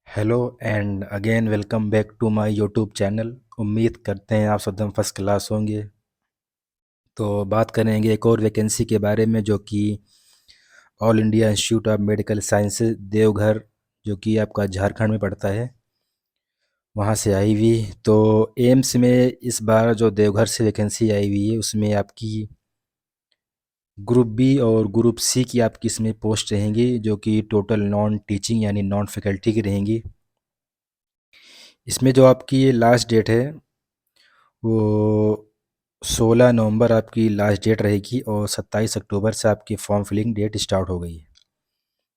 Hello and again welcome back to my YouTube channel. उम्मीद करते हैं आप सब एकदम फर्स्ट क्लास होंगे। तो बात करेंगे एक और वैकेंसी के बारे में जो कि all India institute of medical sciences Deoghar, जो कि आपका झारखंड में पड़ता है, वहाँ से आई हुई। तो एम्स में इस बार जो देवघर से वैकेंसी आई हुई है उसमें आपकी ग्रुप बी और ग्रुप सी की आपकी इसमें पोस्ट रहेंगी, जो कि टोटल नॉन टीचिंग यानी नॉन फैकल्टी की रहेंगी। इसमें जो आपकी लास्ट डेट है वो 16 नवंबर आपकी लास्ट डेट रहेगी और 27 अक्टूबर से आपकी फॉर्म फिलिंग डेट स्टार्ट हो गई है।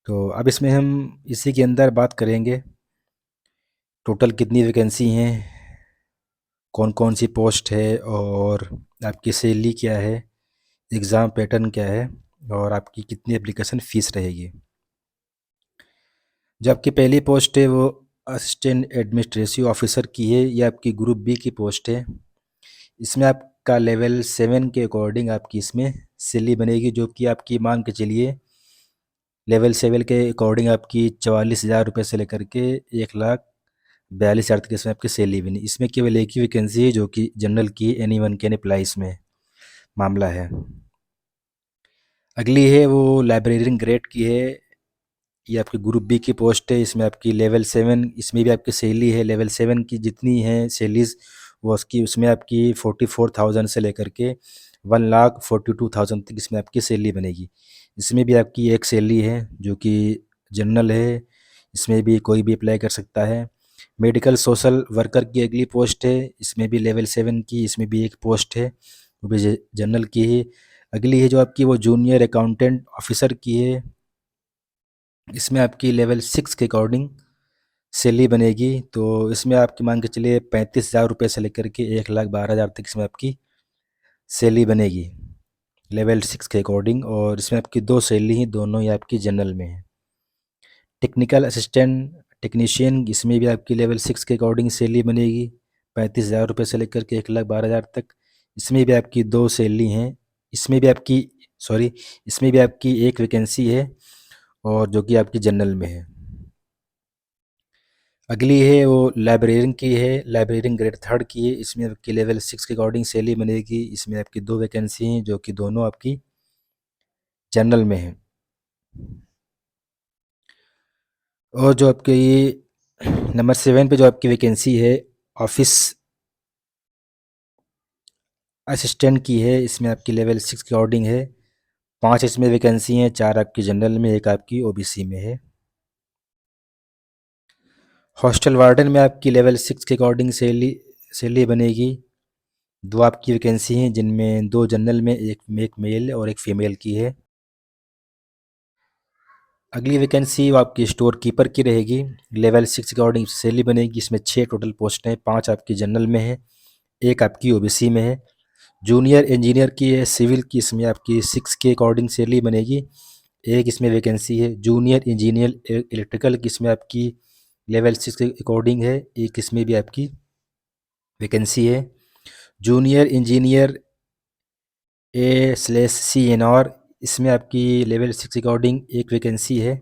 तो अब इसमें हम इसी के अंदर बात करेंगे टोटल कितनी वैकेंसी हैं, कौन कौन सी पोस्ट है और आपकी सैलरी क्या है, एग्ज़ाम पैटर्न क्या है और आपकी कितनी एप्लीकेशन फ़ीस रहेगी। जो आपकी पहली पोस्ट है वो असिस्टेंट एडमिनिस्ट्रेटिव ऑफिसर की है, ये आपकी ग्रुप बी की पोस्ट है। इसमें आपका लेवल 7 के अकॉर्डिंग आपकी इसमें सैलरी बनेगी, जो कि आपकी मान के चलिए लेवल 7 के अकॉर्डिंग आपकी 44,000 रुपये से लेकर के 1,42,000 तक इसमें आपकी सैलरी बनी। इसमें केवल एक ही वैकेंसी है जो कि जनरल की, एनी वन कैन अप्लाई इसमें मामला है। अगली है वो लाइब्रेरियन ग्रेड की है, ये आपकी ग्रुप बी की पोस्ट है। इसमें आपकी लेवल 7, इसमें भी आपकी सैलरी है लेवल 7 की जितनी है सैलरीज वो उसकी उसमें आपकी 44,000 से लेकर के 1,42,000 तक इसमें आपकी सैलरी बनेगी। इसमें भी आपकी एक सैलरी है जो कि जनरल है, इसमें भी कोई भी अप्लाई कर सकता है। मेडिकल सोशल वर्कर की अगली पोस्ट है, इसमें भी लेवल 7 की, इसमें भी एक पोस्ट है, वो भी जनरल की है। अगली है जो आपकी वो जूनियर अकाउंटेंट ऑफिसर की है, इसमें आपकी लेवल 6 के अकॉर्डिंग सैलरी बनेगी। तो इसमें आपकी मान के चलिए 35,000 रुपये से लेकर के 1,12,000 तक इसमें आपकी सैलरी बनेगी लेवल 6 के अकॉर्डिंग। और इसमें आपकी दो सैलरी हैं, दोनों ही आपकी जनरल में है। टेक्निकल असिस्टेंट टेक्नीशियन, इसमें भी आपकी लेवल 6 के अकॉर्डिंग सैलरी बनेगी 35,000 रुपये से लेकर के 1,12,000 तक। इसमें भी आपकी दो सैलरी हैं, इसमें भी आपकी सॉरी इसमें भी आपकी एक वैकेंसी है और जो कि आपकी जनरल में है। अगली है वो लाइब्रेरियन की है, लाइब्रेरियन ग्रेड 3 की है, इसमें आपकी लेवल 6 के अकॉर्डिंग सैलरी बनेगी। इसमें आपकी दो वैकेंसी हैं जो कि दोनों आपकी जनरल में है। और जो आपके ये नंबर 7 पे जो आपकी वैकेंसी है ऑफिस असिस्टेंट की है, इसमें आपकी लेवल 6 के अकॉर्डिंग है। 5 इसमें वैकेंसी हैं, 4 आपकी जनरल में, एक आपकी ओबीसी में है। हॉस्टल वार्डन में आपकी लेवल 6 के अकॉर्डिंग सैलरी बनेगी। दो आपकी वैकेंसी हैं जिनमें दो जनरल में, एक मेल और एक फीमेल की है। अगली वैकेंसी वो आपकी स्टोर कीपर की रहेगी, लेवल 6 के अकॉर्डिंग सैलरी बनेगी। इसमें 6 टोटल पोस्ट हैं, 5 आपकी जनरल में है, एक आपकी ओबीसी में है। जूनियर इंजीनियर की है सिविल की, इसमें आपकी 6 के अकॉर्डिंग सैलरी बनेगी, एक इसमें वैकेंसी है। जूनियर इंजीनियर इलेक्ट्रिकल की, इसमें आपकी लेवल 6 के अकॉर्डिंग है, एक इसमें भी आपकी वैकेंसी है। जूनियर इंजीनियर A/C/NR, इसमें आपकी लेवल 6 के अकॉर्डिंग एक वैकेंसी है।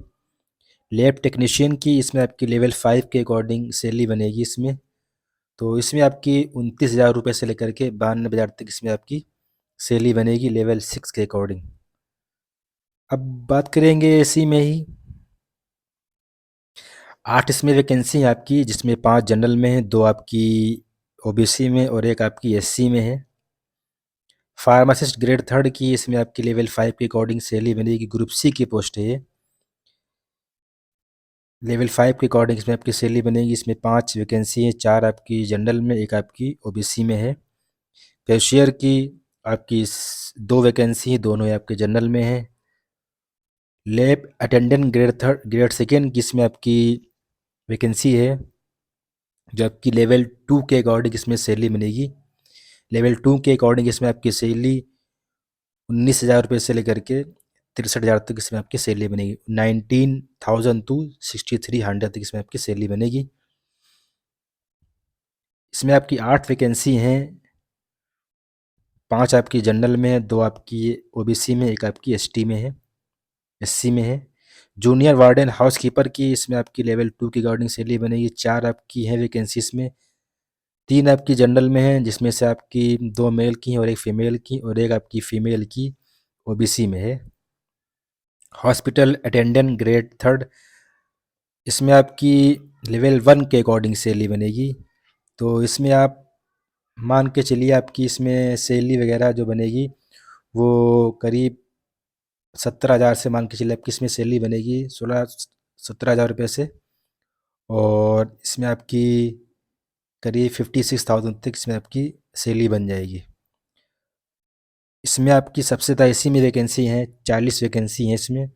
लैब टेक्नीशियन की, इसमें आपकी लेवल 5 के अकॉर्डिंग सैलरी बनेगी इसमें। तो इसमें आपकी 29,000 रुपये से लेकर के 92,000 तक इसमें आपकी सैलरी बनेगी लेवल 6 के अकॉर्डिंग। अब बात करेंगे इसी में ही 8 इसमें वैकेंसी है आपकी, जिसमें 5 जनरल में है, 2 आपकी ओबीसी में और एक आपकी एससी में है। फार्मासिस्ट ग्रेड 3 की, इसमें आपकी लेवल 5 के अकॉर्डिंग सैलरी बनेगी, ग्रुप सी की पोस्ट है ये। लेवल 5 के अकॉर्डिंग इसमें आपकी सैलरी बनेगी। इसमें 5 वैकेंसी है, 4 आपकी जनरल में, एक आपकी ओबीसी में है। कैशियर की आपकी 2 वैकेंसी है, दोनों ही आपके जनरल में है। लैब अटेंडेंट ग्रेड 2 की, इसमें आपकी वैकेंसी है, जो आपकी लेवल 2 के अकॉर्डिंग इसमें सैलरी बनेगी। लेवल 2 के अकॉर्डिंग इसमें आपकी सैलरी 19,000 रुपये से लेकर के 63,000 तक इसमें आपकी सैलरी बनेगी। 19,000 टू 6,300 तक इसमें आपकी सैलरी बनेगी। इसमें आपकी 8 वैकेंसी हैं, 5 आपकी जनरल में है, 2 आपकी ओबीसी में, एक आपकी एसटी में है, एससी में है। जूनियर वार्डन हाउसकीपर की इसमें आपकी लेवल 2 की अकॉर्डिंग सैलरी बनेगी। 4 आपकी हैं वैकेंसी इसमें, 3 आपकी जनरल में हैं जिसमें से आपकी 2 मेल की हैं और 1 फीमेल की, और 1 आपकी फीमेल की ओबीसी में है। हॉस्पिटल अटेंडेंट ग्रेड 3 इसमें आपकी लेवल 1 के अकॉर्डिंग सैलरी बनेगी। तो इसमें आप मान के चलिए आपकी इसमें सैलरी वगैरह जो बनेगी वो करीब 17,000 से मान के चलिए आपकी इसमें सैलरी बनेगी 16-17,000 रुपये से, और इसमें आपकी करीब 56,000 तक इसमें आपकी सैलरी बन जाएगी। इसमें आपकी सबसे ज़्यादा इसी में वैकेंसी हैं, 40 वैकेंसी हैं इसमें।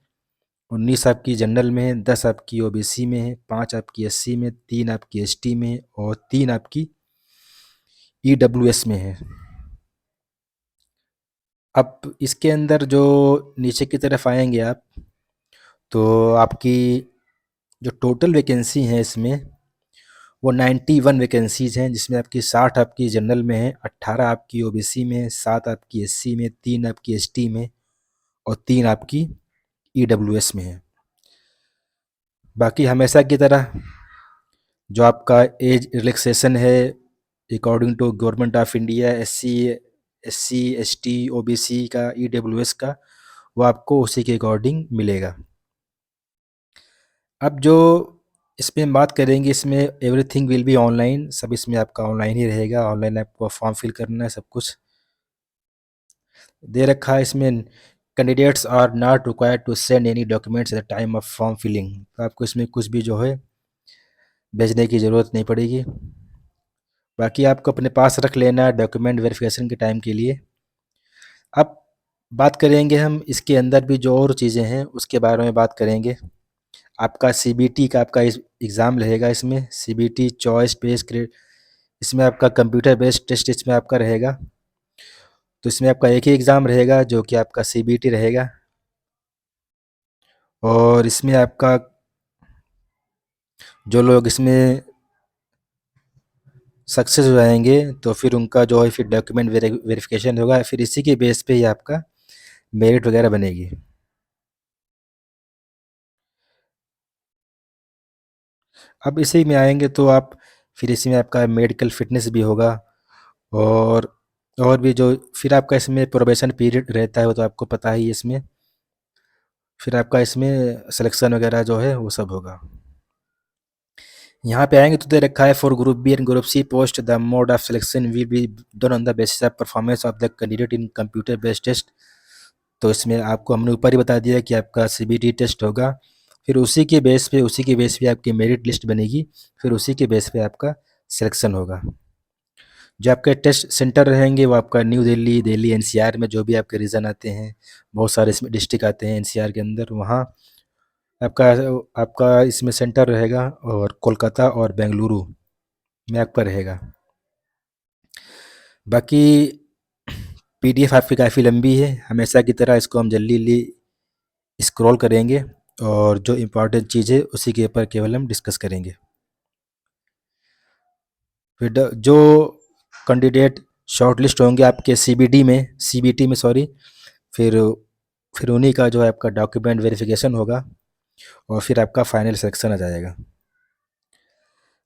19 आपकी जनरल में है, 10 आपकी ओबीसी में है, 5 आपकी एससी में, 3 आपकी एसटी में और 3 आपकी ईडब्ल्यूएस में है। अब इसके अंदर जो नीचे की तरफ आएंगे आप, तो आपकी जो टोटल वैकेंसी हैं इसमें वो 91 वैकेंसीज़ हैं, जिसमें आपकी 60 आपकी जनरल में है, 18 आपकी ओबीसी में है, 7 आपकी एससी में, 3 आपकी एसटी में और 3 आपकी ईडब्ल्यूएस में है। बाकी हमेशा की तरह जो आपका एज रिलैक्सेशन है according to government of India, SC ST OBC का, ईडब्ल्यूएस का, वो आपको उसी के अकॉर्डिंग मिलेगा। अब जो इसमें बात करेंगे, इसमें एवरीथिंग विल बी ऑनलाइन, सब इसमें आपका ऑनलाइन ही रहेगा। ऑनलाइन आपको फॉर्म फिल करना है, सब कुछ दे रखा है इसमें। Candidates are not required to send any documents at the time of form filling, तो आपको इसमें कुछ भी जो है भेजने की ज़रूरत नहीं पड़ेगी। बाकी आपको अपने पास रख लेना है डॉक्यूमेंट वेरिफिकेशन के टाइम के लिए। अब बात करेंगे हम इसके अंदर भी जो और चीज़ें हैं उसके बारे में बात करेंगे। आपका सीबीटी का आपका एग्ज़ाम रहेगा इसमें, सीबीटी चॉइस बेस्ड इसमें आपका कंप्यूटर बेस्ड टेस्ट इसमें आपका रहेगा। तो इसमें आपका एक ही एग्ज़ाम रहेगा जो कि आपका सीबीटी रहेगा, और इसमें आपका जो लोग इसमें सक्सेस हो जाएंगे तो फिर उनका जो है फिर डॉक्यूमेंट वेरिफिकेशन होगा, फिर इसी के बेस पे ही आपका मेरिट वगैरह बनेगी। अब इसी में आएंगे तो आप फिर इसी में आपका मेडिकल फिटनेस भी होगा, और और भी जो फिर आपका इसमें प्रोबेशन पीरियड रहता है वो तो आपको पता ही है इसमें। फिर आपका इसमें सिलेक्शन वगैरह जो है वो सब होगा। यहाँ पे आएंगे तो दे रखा है for group B and group C post the mode of selection will be done on the basis of performance of the candidate in computer based test. तो इसमें आपको हमने ऊपर ही बता दिया कि आपका सीबीटी टेस्ट होगा, फिर उसी के बेस पे आपकी मेरिट लिस्ट बनेगी, फिर उसी के बेस पे आपका सिलेक्शन होगा। जो आपके टेस्ट सेंटर रहेंगे वो आपका न्यू दिल्ली, दिल्ली एनसीआर में जो भी आपके रीजन आते हैं, बहुत सारे इसमें डिस्ट्रिक्ट आते हैं एनसीआर के अंदर, वहाँ आपका आपका इसमें सेंटर रहेगा, और कोलकाता और बेंगलुरु में आपका रहेगा। बाकी पीडीएफ आपकी काफ़ी लंबी है, हमेशा की तरह इसको हम जल्दी जल्दी स्क्रॉल करेंगे और जो इम्पोर्टेंट चीज़ है उसी के ऊपर केवल हम डिस्कस करेंगे। फिर जो कैंडिडेट शॉर्टलिस्ट होंगे आपके सीबीटी में सॉरी, फिर फिर उन्हीं का जो है आपका डॉक्यूमेंट वेरिफिकेशन होगा और फिर आपका फाइनल सिलेक्शन आ जाएगा।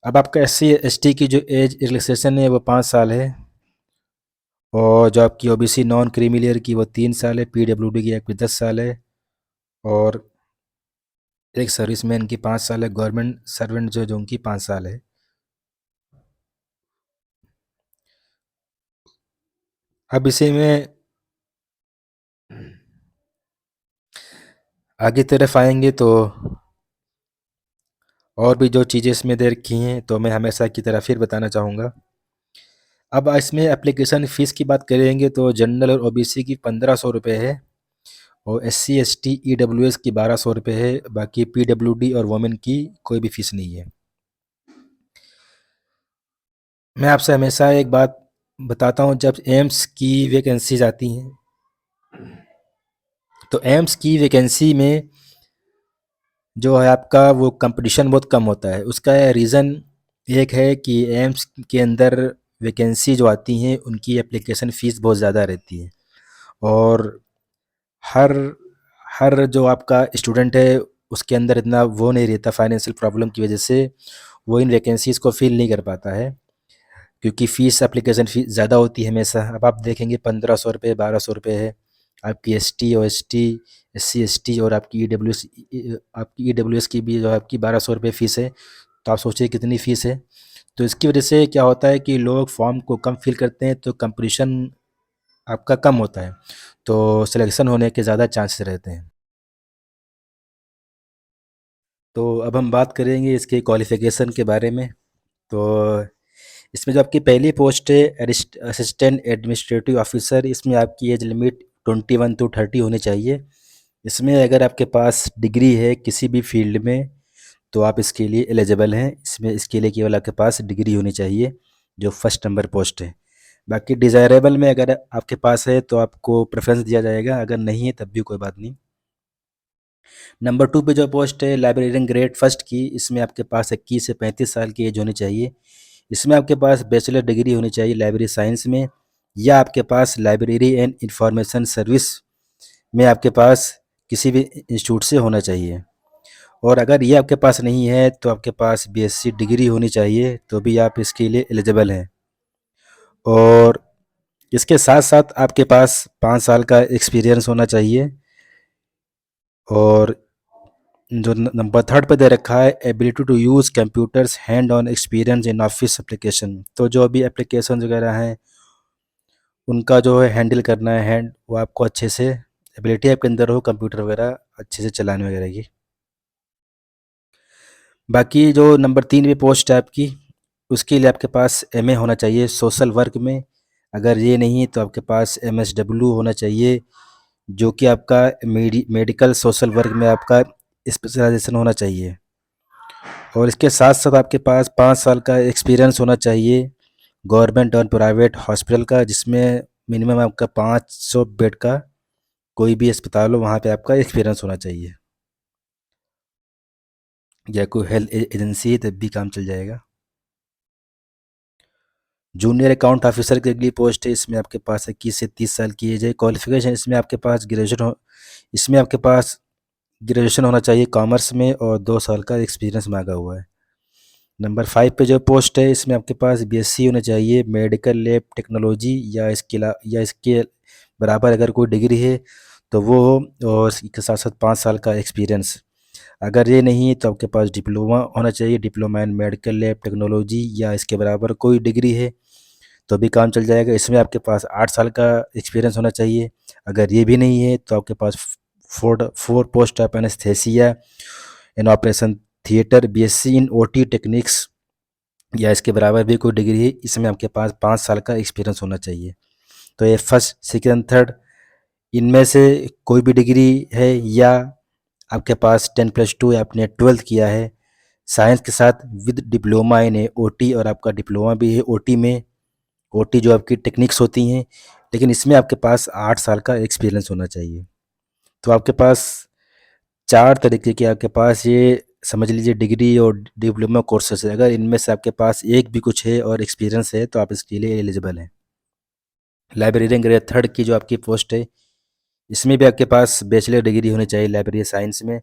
अब आपका एससी एसटी की जो एज रिलैक्सेशन है वो 5 साल है, और जो आपकी ओबीसी नॉन क्रीमी लेयर की वो 3 साल है, पीडब्ल्यूडी की आपकी 10 साल है, और एक सर्विसमैन की 5 साल है, गवर्नमेंट सर्वेंट जो उनकी 5 साल है। अब इसी में आगे तरफ आएंगे तो और भी जो चीज़ें इसमें दे रखी हैं तो मैं हमेशा की तरह फिर बताना चाहूँगा। अब इसमें एप्लीकेशन फ़ीस की बात करेंगे तो जनरल और ओबीसी की 1500 रुपये है, और एससी एसटी ईडब्ल्यूएस की 1200 रुपये है। बाकी पीडब्ल्यूडी और वोमेन की कोई भी फ़ीस नहीं है। मैं आपसे हमेशा एक बात बताता हूँ, जब एम्स की वैकेंसीज आती हैं तो एम्स की वैकेंसी में जो है आपका वो कंपटीशन बहुत कम होता है। उसका रीज़न एक है कि एम्स के अंदर वैकेंसी जो आती हैं उनकी एप्लीकेशन फ़ीस बहुत ज़्यादा रहती है, और हर हर जो आपका स्टूडेंट है उसके अंदर इतना वो नहीं रहता, फाइनेंशियल प्रॉब्लम की वजह से वो इन वैकेंसीज़ को फिल नहीं कर पाता है, क्योंकि फ़ीस, एप्लीकेशन फ़ीस ज़्यादा होती है हमेशा। अब आप देखेंगे 1500 रुपये, 1200 रुपये है। आपकी ST, OST, SC ST और आपकी EWS की भी जो आपकी 1200 रुपये फ़ीस है। तो आप सोचिए कितनी फ़ीस है। तो इसकी वजह से क्या होता है कि लोग फॉर्म को कम फिल करते हैं, तो कंपटीशन आपका कम होता है, तो सिलेक्शन होने के ज़्यादा चांसेस रहते हैं। तो अब हम बात करेंगे इसके क्वालिफ़िकेशन के बारे में। तो इसमें जो आपकी पहली पोस्ट है असिस्टेंट एडमिनिस्ट्रेटिव ऑफिसर, इसमें आपकी एज लिमिट 21 to 30 होनी चाहिए। इसमें अगर आपके पास डिग्री है किसी भी फील्ड में तो आप इसके लिए एलिजिबल हैं। इसमें इसके लिए केवल आपके पास डिग्री होनी चाहिए, जो फर्स्ट नंबर पोस्ट है। बाकी डिज़ायरेबल में अगर आपके पास है तो आपको प्रेफरेंस दिया जाएगा, अगर नहीं है तब भी कोई बात नहीं। नंबर 2 पे जो पोस्ट है लाइब्रेरियन ग्रेड फर्स्ट की, इसमें आपके पास 21 से 35 साल की एज होनी चाहिए। इसमें आपके पास बैचलर डिग्री होनी चाहिए लाइब्रेरी साइंस में, या आपके पास लाइब्रेरी एंड इंफॉर्मेशन सर्विस में आपके पास किसी भी इंस्टीट्यूट से होना चाहिए। और अगर ये आपके पास नहीं है तो आपके पास BSc डिग्री होनी चाहिए, तो भी आप इसके लिए एलिजिबल हैं। और इसके साथ साथ आपके पास 5 साल का एक्सपीरियंस होना चाहिए। और जो नंबर 3 पे दे रखा है ability to use computers hand on experience in office application, तो जो भी एप्लीकेशन वगैरह हैं उनका जो है हैंडल करना है, वो आपको अच्छे से एबिलिटी आपके अंदर हो कंप्यूटर वगैरह अच्छे से चलाने वगैरह की। बाकी जो नंबर 3 पे पोस्ट है आपकी, उसके लिए आपके पास MA होना चाहिए सोशल वर्क में। अगर ये नहीं तो आपके पास MSW होना चाहिए, जो कि आपका मेडिकल सोशल वर्क में आपका स्पेशलाइजेशन होना चाहिए। और इसके साथ साथ आपके पास 5 साल का एक्सपीरियंस होना चाहिए गवर्नमेंट और प्राइवेट हॉस्पिटल का, जिसमें मिनिमम आपका 500 बेड का कोई भी अस्पताल हो वहाँ पे आपका एक्सपीरियंस होना चाहिए, या कोई हेल्थ एजेंसी है तब भी काम चल जाएगा। जूनियर अकाउंट ऑफिसर के लिए पोस्ट है, इसमें आपके पास 21 से 30 साल की एज है। क्वालिफिकेशन इसमें आपके पास इसमें आपके पास ग्रेजुएशन होना चाहिए कॉमर्स में, और 2 साल का एक्सपीरियंस मांगा हुआ है। नंबर 5 पे जो पोस्ट है इसमें आपके पास BSc होना चाहिए मेडिकल लैब टेक्नोलॉजी, या इसके बराबर अगर कोई डिग्री है तो वो हो, और इसके साथ साथ 5 साल का एक्सपीरियंस। अगर ये नहीं है तो आपके पास डिप्लोमा होना चाहिए, diploma in medical lab technology या इसके बराबर कोई डिग्री है तो भी काम चल जाएगा। इसमें आपके पास 8 साल का एक्सपीरियंस होना चाहिए। अगर ये भी नहीं है तो आपके पास 4 post of anaesthesia in operation theatre, BSc in OT techniques या इसके बराबर भी कोई डिग्री है, इसमें आपके पास 5 साल का एक्सपीरियंस होना चाहिए। तो ये फर्स्ट, सेकेंड, थर्ड इनमें से कोई भी डिग्री है, या आपके पास 10+2 आपने 12th किया है साइंस के साथ विद डिप्लोमा इन OT, और आपका डिप्लोमा भी है OT में, OT जो आपकी टेक्निक्स होती हैं, लेकिन इसमें आपके पास 8 साल का एक्सपीरियंस होना चाहिए। तो आपके पास 4 तरीके के आपके पास ये समझ लीजिए डिग्री और डिप्लोमा कोर्सेस है। अगर इनमें से आपके पास एक भी कुछ है और एक्सपीरियंस है तो आप इसके लिए एलिजिबल हैं। लाइब्रेरियन ग्रेड थर्ड की जो आपकी पोस्ट है, इसमें भी आपके पास बैचलर डिग्री होनी चाहिए लाइब्रेरी साइंस में।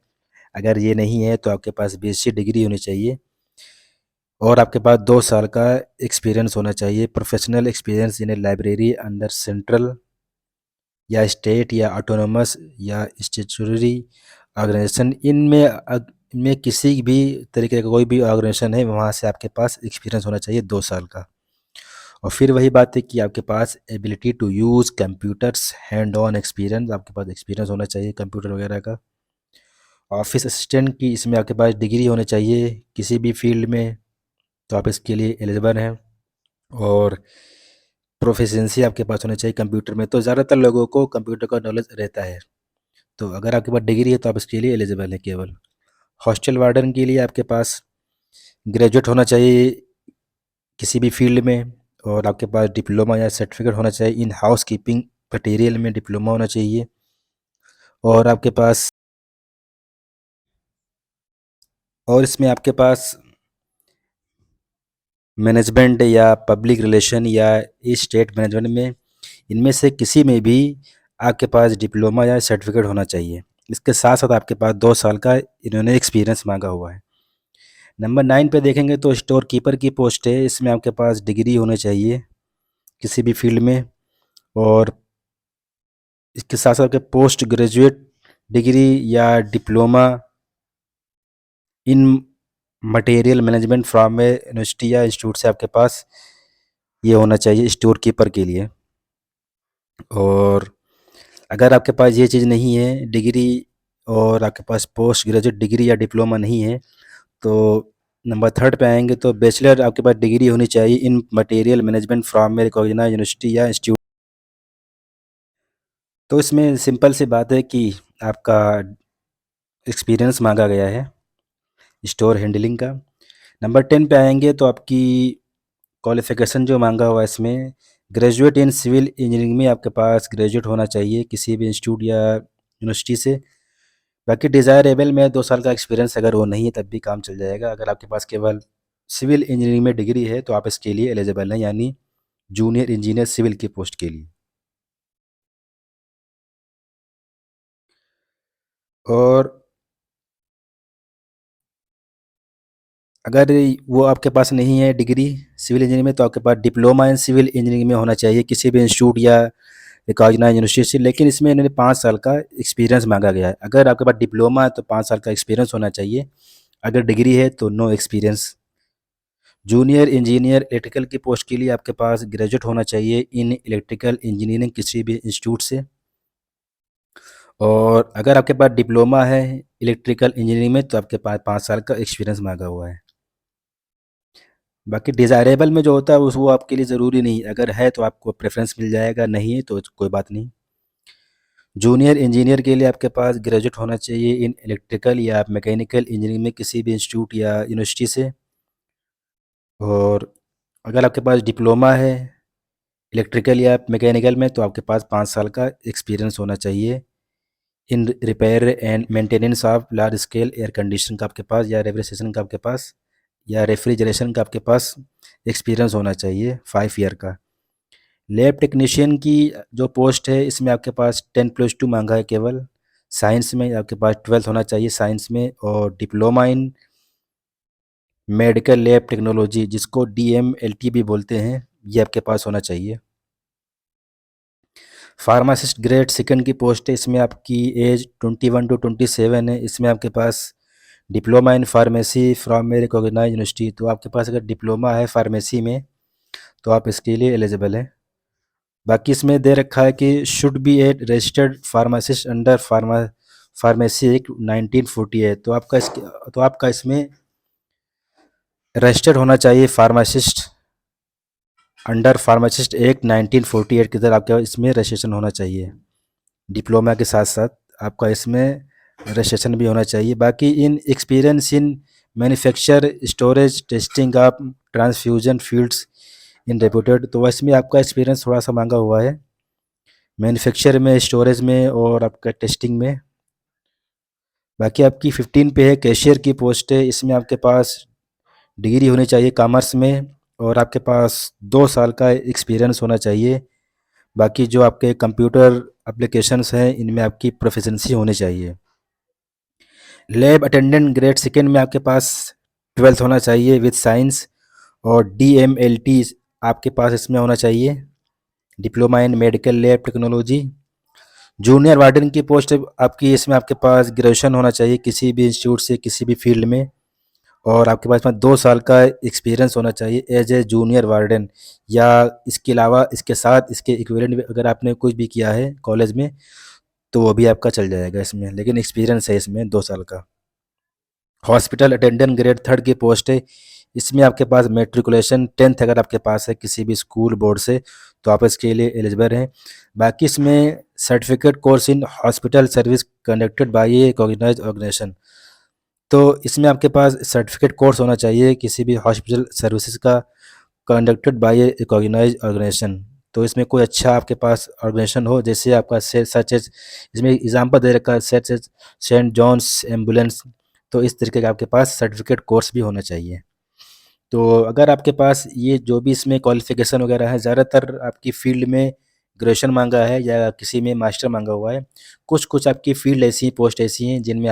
अगर ये नहीं है तो आपके पास BSc डिग्री होनी चाहिए, और आपके पास 2 साल का एक्सपीरियंस होना चाहिए, professional experience in A library under central या स्टेट या ऑटोनोमस या स्टेचुटरी ऑर्गेनाइजेशन। इनमें किसी भी तरीके का कोई भी ऑर्गेनाइजेशन है वहाँ से आपके पास एक्सपीरियंस होना चाहिए 2 साल का। और फिर वही बात है कि आपके पास ability to use computers hand on experience, आपके पास एक्सपीरियंस होना चाहिए कंप्यूटर वगैरह का। ऑफिस असिस्टेंट की इसमें आपके पास डिग्री होनी चाहिए किसी भी फील्ड में, तो आप इसके लिए एलिजिबल हैं। और प्रोफिशिएंसी आपके पास होना चाहिए कंप्यूटर में, तो ज़्यादातर लोगों को कंप्यूटर का नॉलेज रहता है, तो अगर आपके पास डिग्री है तो आप इसके लिए एलिजिबल हैं केवल। हॉस्टल वार्डन के लिए आपके पास ग्रेजुएट होना चाहिए किसी भी फील्ड में, और आपके पास डिप्लोमा या सर्टिफिकेट होना चाहिए इन हाउस कीपिंग मटेरियल में, डिप्लोमा होना चाहिए। और आपके पास और इसमें आपके पास मैनेजमेंट या पब्लिक रिलेशन या स्टेट मैनेजमेंट में, इनमें से किसी में भी आपके पास डिप्लोमा या सर्टिफिकेट होना चाहिए। इसके साथ-साथ आपके पास 2 साल का इन्होंने एक्सपीरियंस माँगा हुआ है। नंबर 9 पे देखेंगे तो स्टोर कीपर की पोस्ट है, इसमें आपके पास डिग्री होनी चाहिए किसी भी फ़ील्ड में, और इसके साथ-साथ आपके पोस्ट ग्रेजुएट डिग्री या diploma in material management from A university या इंस्टीट्यूट से आपके पास ये होना चाहिए स्टोर कीपर के लिए। और अगर आपके पास ये चीज़ नहीं है, डिग्री, और आपके पास पोस्ट ग्रेजुएट डिग्री या डिप्लोमा नहीं है, तो नंबर 3 पे आएँगे तो बैचलर आपके पास डिग्री होनी चाहिए in material management from a recognised university या इंस्टीट्यूट। तो इसमें सिंपल सी बात है कि आपका एक्सपीरियंस माँगा गया है स्टोर हैंडलिंग का। नंबर 10 पे आएँगे तो आपकी क्वालिफ़िकेशन जो माँगा हुआ है इसमें, ग्रेजुएट इन सिविल इंजीनियरिंग में आपके पास ग्रेजुएट होना चाहिए किसी भी इंस्टीट्यूट या यूनिवर्सिटी से। बाकी डिज़ायरेबल में 2 साल का एक्सपीरियंस अगर वो नहीं है तब भी काम चल जाएगा। अगर आपके पास केवल सिविल इंजीनियरिंग में डिग्री है तो आप इसके लिए एलिजिबल हैं, यानी जूनियर इंजीनियर सिविल की पोस्ट के लिए। और अगर वो आपके पास नहीं है डिग्री सिविल इंजीनियरिंग में, तो आपके पास डिप्लोमा इन सिविल इंजीनियरिंग में होना चाहिए किसी भी इंस्टीट्यूट या रिकॉग्नाइज्ड यूनिवर्सिटी से, लेकिन इसमें इन्होंने 5 साल का एक्सपीरियंस मांगा गया है। अगर आपके पास डिप्लोमा है तो 5 साल का एक्सपीरियंस होना चाहिए, अगर डिग्री है तो no experience. Junior engineer electrical की पोस्ट के लिए आपके पास ग्रेजुएट होना चाहिए इन इलेक्ट्रिकल इंजीनियरिंग किसी भी इंस्टीट्यूट से, और अगर आपके पास डिप्लोमा है इलेक्ट्रिकल इंजीनियरिंग में तो आपके पास 5 साल का एक्सपीरियंस मांगा हुआ है। बाकी डिज़ायरेबल में जो होता है उस वो आपके लिए ज़रूरी नहीं, अगर है तो आपको प्रेफ़रेंस मिल जाएगा, नहीं है तो कोई बात नहीं। जूनियर इंजीनियर के लिए आपके पास ग्रेजुएट होना चाहिए इन इलेक्ट्रिकल या मैकेनिकल इंजीनियरिंग में किसी भी इंस्टीट्यूट या यूनिवर्सिटी से, और अगर आपके पास डिप्लोमा है इलेक्ट्रिकल या मैकेनिकल में तो आपके पास 5 साल का एक्सपीरियंस होना चाहिए in repair and maintenance of large scale air condition का आपके पास, या रेफ्रिजरेशन का आपके पास, या रेफ्रिजरेशन का आपके पास एक्सपीरियंस होना चाहिए 5 ईयर का। लैब टेक्नीशियन की जो पोस्ट है इसमें आपके पास 10+2 मांगा है केवल। साइंस में आपके पास 12th होना चाहिए साइंस में, और diploma in medical lab technology जिसको DMLT भी बोलते हैं, ये आपके पास होना चाहिए। फार्मासिस्ट ग्रेड सेकंड की पोस्ट है, इसमें आपकी एज 21 टू 27 है। इसमें आपके पास diploma in pharmacy from a recognised university, तो आपके पास अगर डिप्लोमा है फार्मेसी में तो आप इसके लिए एलिजिबल हैं। बाकी इसमें दे रखा है कि should be A registered pharmacist under pharmacy act 1948, तो आपका इसमें रजिस्टर्ड होना चाहिए फार्मासिस्ट अंडर फार्मासिस्ट एक्ट 1948 के तहत आपका इसमें रजिस्ट्रेशन होना चाहिए। डिप्लोमा के साथ साथ आपका इसमें रजिस्ट्रेशन भी होना चाहिए। बाकी in experience in manufacture storage testing of transfusion fields in reputed, तो इसमें आपका एक्सपीरियंस थोड़ा सा मांगा हुआ है मैन्युफैक्चर में, स्टोरेज में और आपका टेस्टिंग में। बाकी आपकी 15 पे है कैशियर की पोस्ट है, इसमें आपके पास डिग्री होनी चाहिए कॉमर्स में, और आपके पास 2 साल का एक्सपीरियंस होना चाहिए। बाकी जो आपके कंप्यूटर एप्लीकेशंस हैं इनमें आपकी प्रोफिशिएंसी होनी चाहिए। लैब अटेंडेंट ग्रेड सेकंड में आपके पास 12th होना चाहिए विद साइंस, और DMLT आपके पास इसमें होना चाहिए diploma in medical lab technology. Junior warden की पोस्ट आपकी इसमें आपके पास ग्रेजुएशन होना चाहिए किसी भी इंस्टीट्यूट से किसी भी फील्ड में, और आपके पास में 2 साल का एक्सपीरियंस होना चाहिए एज ए जूनियर वार्डन, या इसके अलावा इसके साथ इसके इक्विवेलेंट अगर आपने कुछ भी किया है कॉलेज में तो वो भी आपका चल जाएगा इसमें, लेकिन एक्सपीरियंस है इसमें 2 साल का। हॉस्पिटल अटेंडेंट ग्रेड थर्ड की पोस्ट है, इसमें आपके पास मेट्रिकुलेशन 10th अगर आपके पास है किसी भी स्कूल बोर्ड से तो आप इसके लिए एलिजिबल हैं। बाकी इसमें certificate course in hospital service conducted by a recognised organisation, तो इसमें आपके पास सर्टिफिकेट कोर्स होना चाहिए किसी भी हॉस्पिटल सर्विसेज का conducted by a recognised organisation. तो इसमें कोई अच्छा आपके पास ऑर्गेनाइजेशन हो, जैसे आपका सच एज, इसमें एग्जांपल दे रखा है such as St John's Ambulance, तो इस तरीके का आपके पास सर्टिफिकेट कोर्स भी होना चाहिए। तो अगर आपके पास ये जो भी इसमें क्वालिफिकेशन वगैरह है, ज़्यादातर आपकी फील्ड में ग्रेजुएशन मांगा है या किसी में मास्टर मांगा हुआ है। कुछ कुछ आपकी फील्ड ऐसी पोस्ट ऐसी हैं जिनमें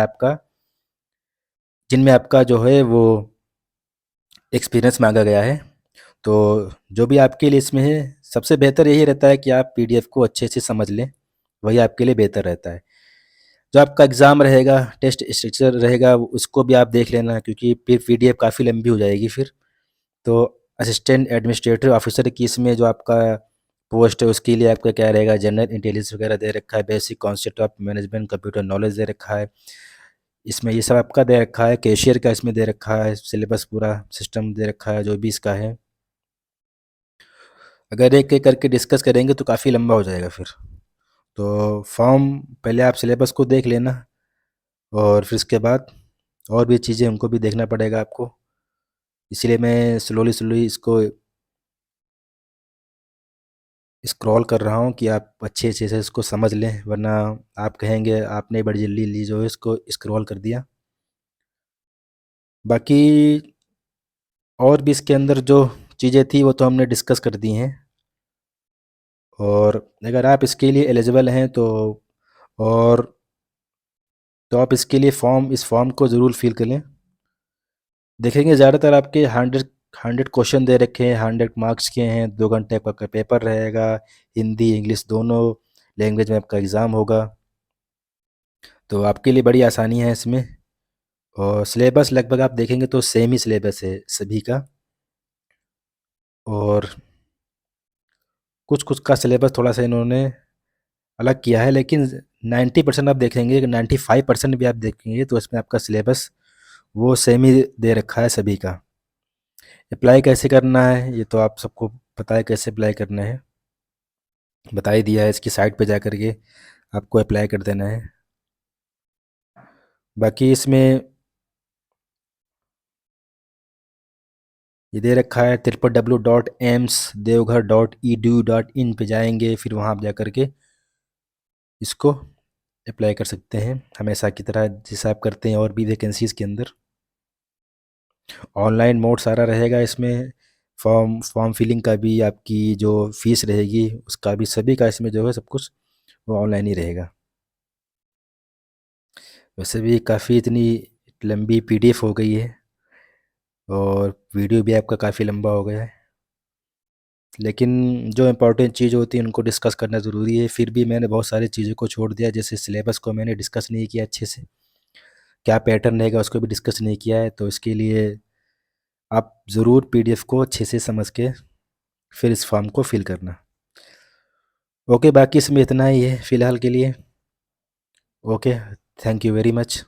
आपका जो है वो एक्सपीरियंस मांगा गया है। तो जो भी आपके लिए इसमें है, सबसे बेहतर यही रहता है कि आप पीडीएफ को अच्छे से समझ लें, वही आपके लिए बेहतर रहता है। जो आपका एग्ज़ाम रहेगा, टेस्ट स्ट्रक्चर रहेगा, उसको भी आप देख लेना, क्योंकि फिर पीडीएफ काफ़ी लंबी हो जाएगी फिर। तो असिस्टेंट एडमिनिस्ट्रेटिव ऑफिसर की इसमें जो आपका पोस्ट है उसके लिए आपका क्या रहेगा, जनरल इंटेलिजेंस वगैरह दे रखा है, basic concept of management computer knowledge दे रखा है, इसमें ये सब आपका दे रखा है। कैशियर का इसमें दे रखा है, सिलेबस पूरा सिस्टम दे रखा है जो भी इसका है। अगर एक एक करके डिस्कस करेंगे तो काफ़ी लंबा हो जाएगा फिर। तो फॉर्म पहले आप सिलेबस को देख लेना, और फिर इसके बाद और भी चीज़ें उनको भी देखना पड़ेगा आपको। इसीलिए मैं स्लोली स्लोली इसको स्क्रॉल कर रहा हूँ कि आप अच्छे अच्छे से इसको समझ लें, वरना आप कहेंगे आपने बड़ी जल्दी ली जो है इसको स्क्रॉल कर दिया। बाकी और भी इसके अंदर जो चीज़ें थी वो तो हमने डिस्कस कर दी हैं। और अगर आप इसके लिए एलिजिबल हैं और तो आप इसके लिए इस फॉर्म को ज़रूर फिल कर लें। देखेंगे ज़्यादातर आपके 100 क्वेश्चन दे रखे हैं, 100 मार्क्स के हैं, 2 घंटे का पेपर रहेगा, हिंदी इंग्लिश दोनों लैंग्वेज में आपका एग्ज़ाम होगा। तो आपके लिए बड़ी आसानी है इसमें। और सिलेबस लगभग आप देखेंगे तो सेम ही सिलेबस है सभी का, और कुछ कुछ का सिलेबस थोड़ा सा इन्होंने अलग किया है, लेकिन 90% आप देखेंगे कि 95% भी आप देखेंगे तो इसमें आपका सिलेबस वो सेम ही दे रखा है सभी का। अप्लाई कैसे करना है ये तो आप सबको पता है, कैसे अप्लाई करना है बता ही दिया है, इसकी साइट पे जा कर के आपको अप्लाई कर देना है। बाकी इसमें ये दे रखा है www.aimsdevghar.edu.in पे जाएंगे, फिर वहाँ आप जा कर के इसको अप्लाई कर सकते हैं, हमेशा की तरह जैसा आप करते हैं और भी वैकेंसीज़ के अंदर। ऑनलाइन मोड सारा रहेगा इसमें, फॉर्म फिलिंग का भी, आपकी जो फीस रहेगी उसका भी, सभी का इसमें जो है सब कुछ वो ऑनलाइन ही रहेगा। वैसे भी काफ़ी इतनी लंबी पीडीएफ हो गई है, और वीडियो भी आपका काफ़ी लंबा हो गया है, लेकिन जो इम्पोर्टेंट चीज़ होती है उनको डिस्कस करना ज़रूरी है। फिर भी मैंने बहुत सारी चीज़ों को छोड़ दिया, जैसे सिलेबस को मैंने डिस्कस नहीं किया अच्छे से, क्या पैटर्न रहेगा उसको भी डिस्कस नहीं किया है। तो इसके लिए आप ज़रूर पीडीएफ को अच्छे से समझ के फिर इस फॉर्म को फिल करना। ओके, बाकी इसमें इतना ही है फ़िलहाल के लिए। Okay, thank you very much.